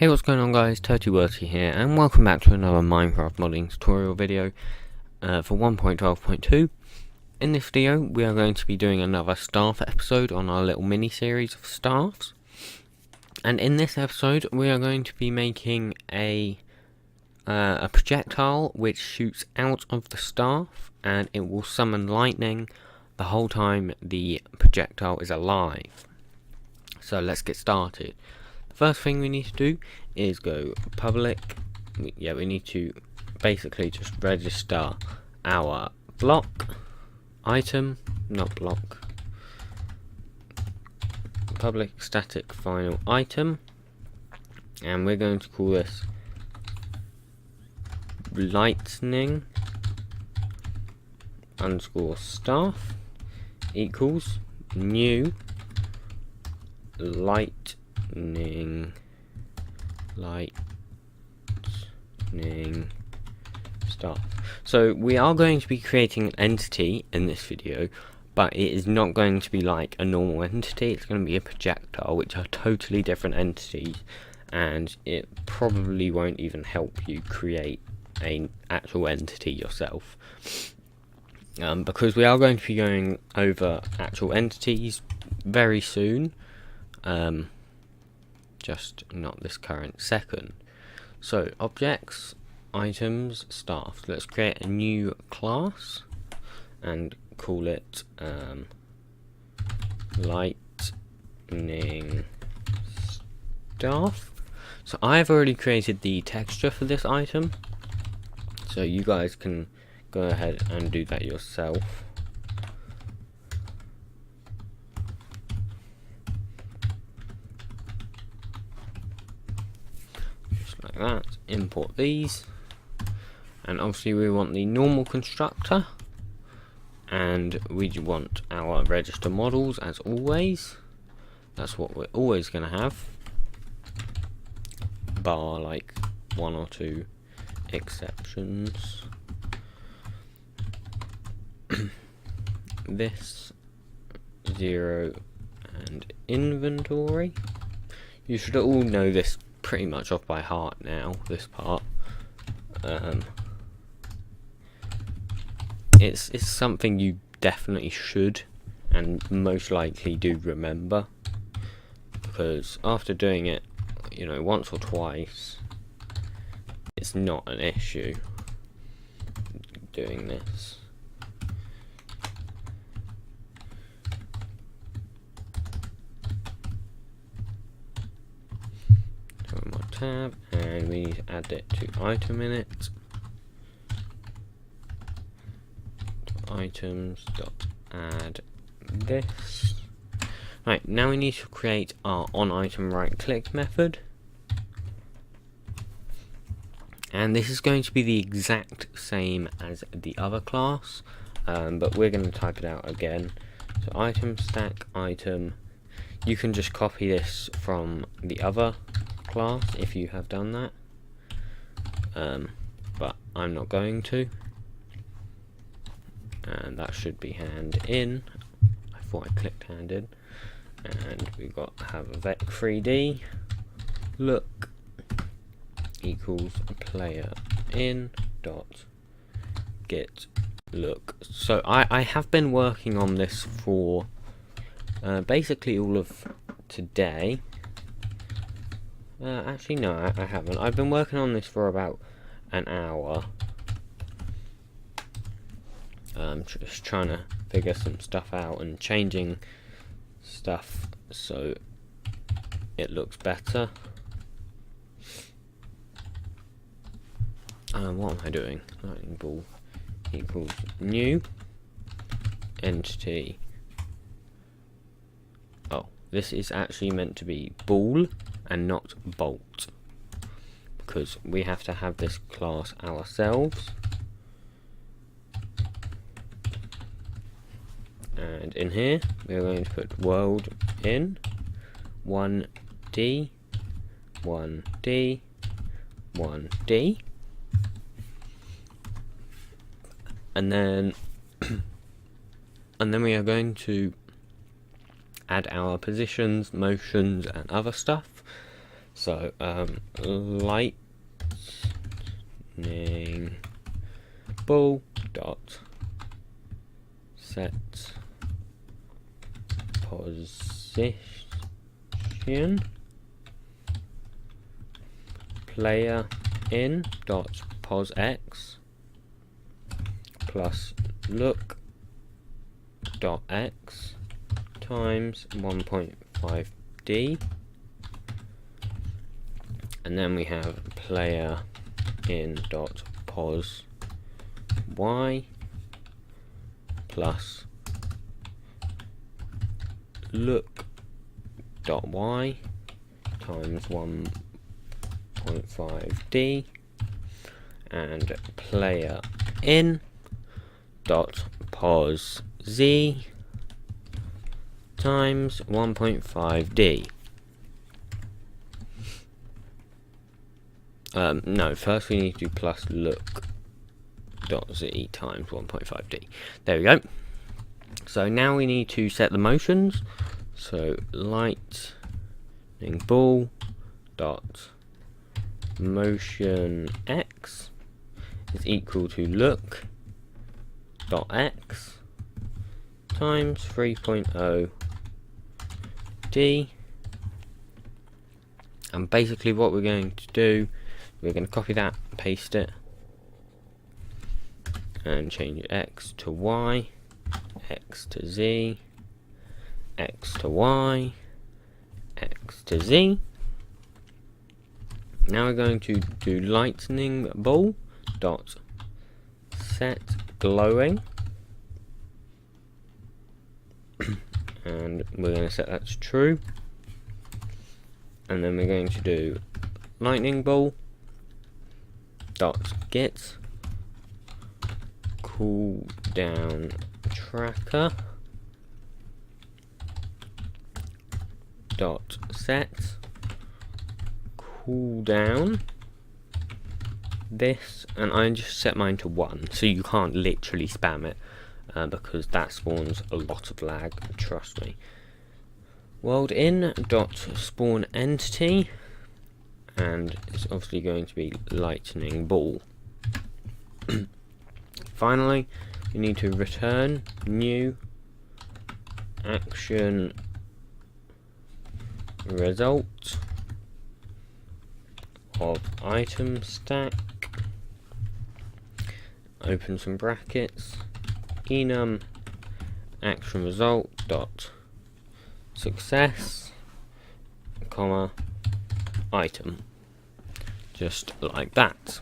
Hey, what's going on guys, TurtleWorthy here, and welcome back to another Minecraft modding tutorial video for 1.12.2. In this video, we are going to be doing another staff episode on our little mini-series of staffs. And in this episode, we are going to be making a projectile which shoots out of the staff, and it will summon lightning the whole time the projectile is alive. So let's get started. First thing we need to do is go public. We need to basically just register our block item, not block, public static final item, and we're going to call this lightning underscore staff equals new lightning staff. So we are going to be creating an entity in this video, but it is not going to be like a normal entity. It's going to be a projectile, which are totally different entities, and it probably won't even help you create an actual entity yourself, because we are going to be going over actual entities very soon. Just not this current second. So objects, items, staff. Let's create a new class and call it lightning staff. So I've already created the texture for this item, so you guys can go ahead and do that yourself. Like that. Import these, and obviously we want the normal constructor, and we want our register models as always. That's what we're always going to have, bar like one or two exceptions. This 0 and inventory. You should all know this pretty much off by heart now, this part. It's something you definitely should and most likely do remember, because after doing it, you know, once or twice, it's not an issue doing this. Tab, and we need to add it to item in it. Items dot add this. Right, now we need to create our on item right click method, and this is going to be the exact same as the other class, but we're going to type it out again. So item stack item. You can just copy this from the other class if you have done that, but I'm not going to, and that should be hand in. I thought I clicked hand in, and we've got to have a vec3d look equals player in dot get look. So I have been working on this for basically all of today. Actually no, I haven't. I've been working on this for about an hour. Just trying to figure some stuff out and changing stuff so it looks better. What am I doing? Lightning ball equals new entity. Oh, this is actually meant to be ball and not bolt, because we have to have this class ourselves. And in here we're going to put world in 1D 1D 1D, and then we are going to add our positions, motions and other stuff. So lightning ball dot set position player in dot pos x plus look dot x times 1.5d, and then we have player in dot pos y plus look dot y times 1.5d, and player in dot pos z times 1.5d. No, first we need to do plus look dot z times 1.5d. There we go. So now we need to set the motions. So lightning ball dot motion x is equal to look dot x times 3.0 d, and basically what we're going to do, we're going to copy that, paste it, and change x to y, x to z, x to y, x to z. Now we're going to do lightning ball dot set glowing, and we're going to set that to true, and then we're going to do lightning ball dot get cooldown tracker dot set cooldown this, and I just set mine to 1, so you can't literally spam it because that spawns a lot of lag, trust me. World in dot spawn entity, and it's obviously going to be lightning ball. Finally, we need to return new action result of item stack, open some brackets, enum action result dot success, comma item, just like that.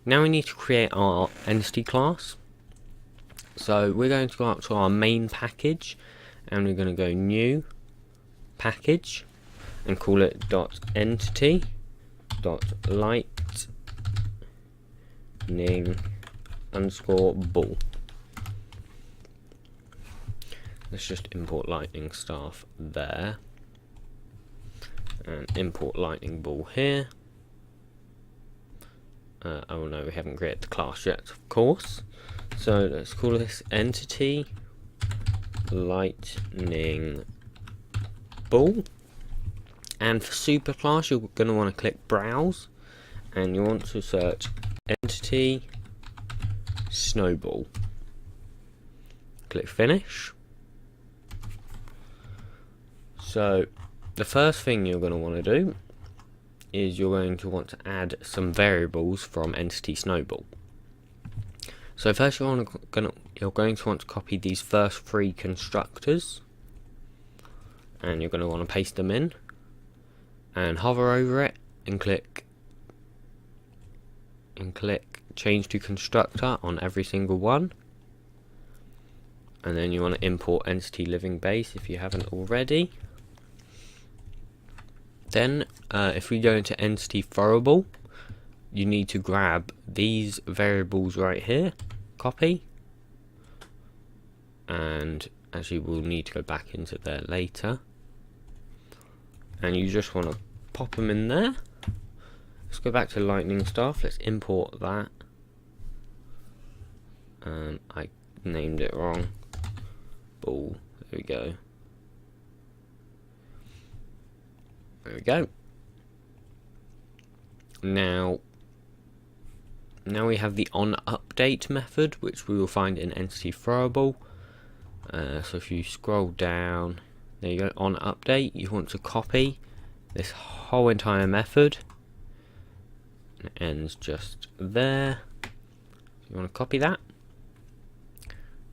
Now we need to create our entity class. So we're going to go up to our main package, and we're going to go new package and call it dot entity dot lightning underscore ball. Let's just import lightning staff there, and import lightning ball here. Oh no, we haven't created the class yet, of course. So let's call this entity lightning ball. And for superclass, you're going to want to click browse, and you want to search entity snowball. Click finish. So the first thing you're going to want to do is you're going to want to add some variables from entity snowball. So first you're going to want to copy these first 3 constructors, and you're going to want to paste them in, and hover over it and click change to constructor on every single one, and then you want to import entity living base if you haven't already. Then if we go into entity throwable, you need to grab these variables right here, copy, and actually we'll need to go back into there later, and you just want to pop them in there. Let's go back to lightning staff, let's import that. I named it wrong. Ball, there we go. There we go. Now we have the onUpdate method, which we will find in entity throwable. So if you scroll down, there you go, onUpdate. You want to copy this whole entire method. It ends just there. You want to copy that.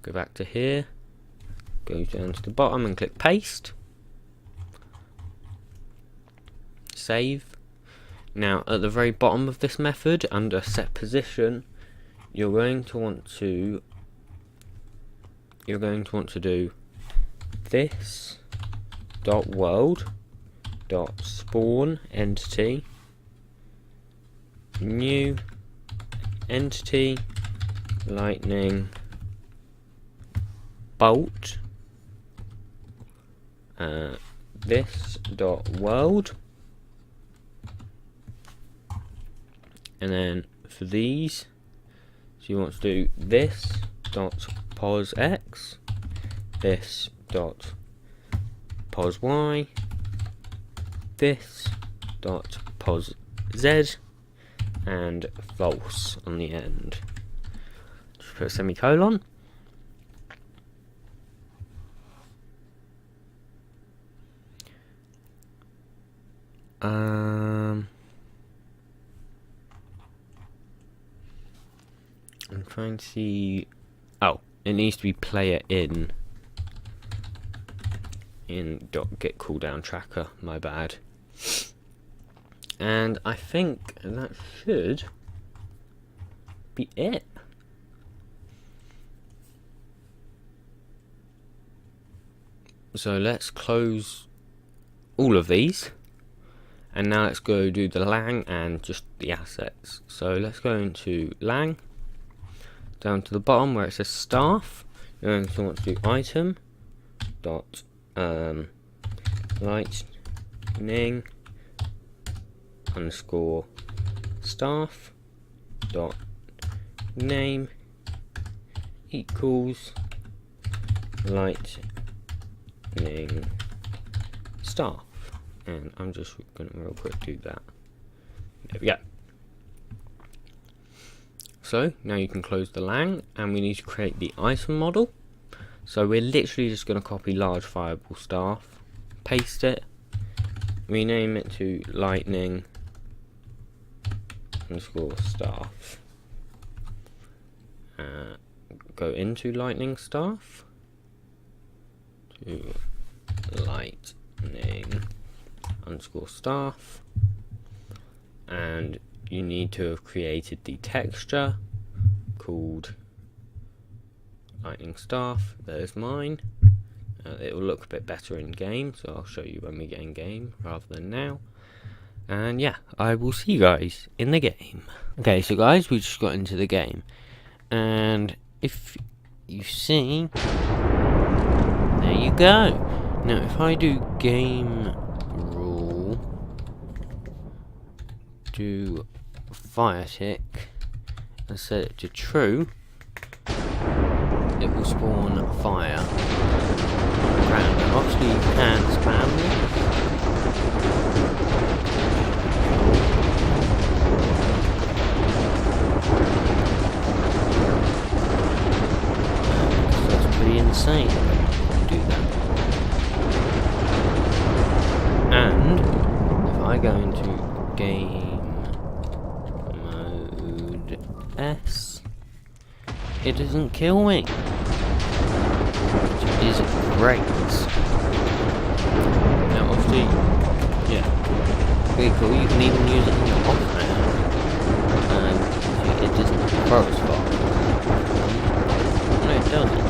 Go back to here. Go down to the bottom and click paste. Save. Now at the very bottom of this method, under set position, you're going to want to do this dot world dot spawn entity new entity lightning bolt this dot world. And then for these, so you want to do this dot pos x, this dot pos y, this dot pos z, and false on the end. Just put a semicolon. I'm trying to see. Oh, it needs to be player in .get cooldown tracker. My bad. And I think that should be it. So let's close all of these. And now let's go do the lang and just the assets. So let's go into lang. Down to the bottom where it says staff, you're going to want to do item dot lightning underscore staff dot name equals lightning staff. And I'm just going to real quick do that. There we go. So now you can close the lang, and we need to create the item model. So we're literally just going to copy large fireable staff, paste it, rename it to lightning underscore staff. Go into lightning staff to lightning underscore staff, and you need to have created the texture called lightning staff. There's mine. It will look a bit better in game, so I'll show you when we get in game rather than now. And yeah, I will see you guys in the game. Okay, so guys, we just got into the game, and if you see, there you go. Now if I do game rule, do fire tick and set it to true, it will spawn fire. And obviously you can spam this. That's pretty insane to do that. And if I go into game mode S, it doesn't kill me, which is great. Now obviously, yeah, pretty cool. You can even use it in your offhand, and it doesn't throw as far. No, it doesn't.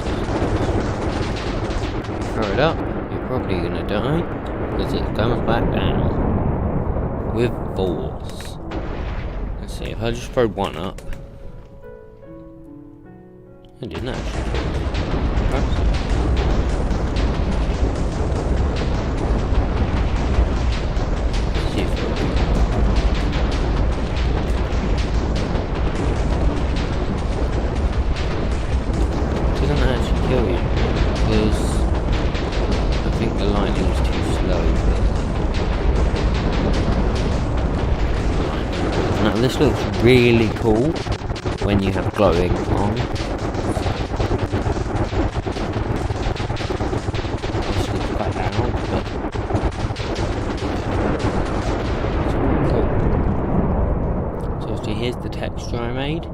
Throw it up, you're probably gonna die, because it comes back down with force. Let's see, if I just throw one up, I didn't actually. See if it doesn't actually kill you, because I think the lightning's too slow. Now this looks really cool when you have glowing on. This looks quite loud, but it's cool. So obviously here's the texture I made.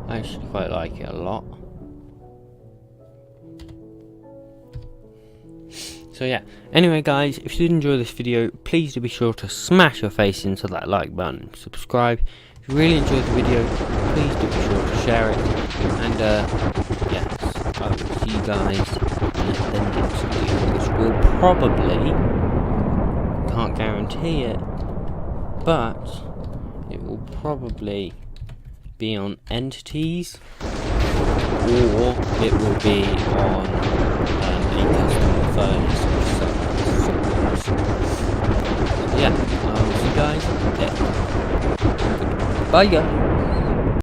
I actually quite like it a lot. So yeah, anyway guys, if you did enjoy this video, please do be sure to smash your face into that like button, subscribe. If you really enjoyed the video, please do be sure to share it, and yes, I will see you guys in the next video, which will probably, can't guarantee it, but it will probably be on entities, or it will be on a custom furnace. Yeah, I'll see you guys. Yeah. Bye guys.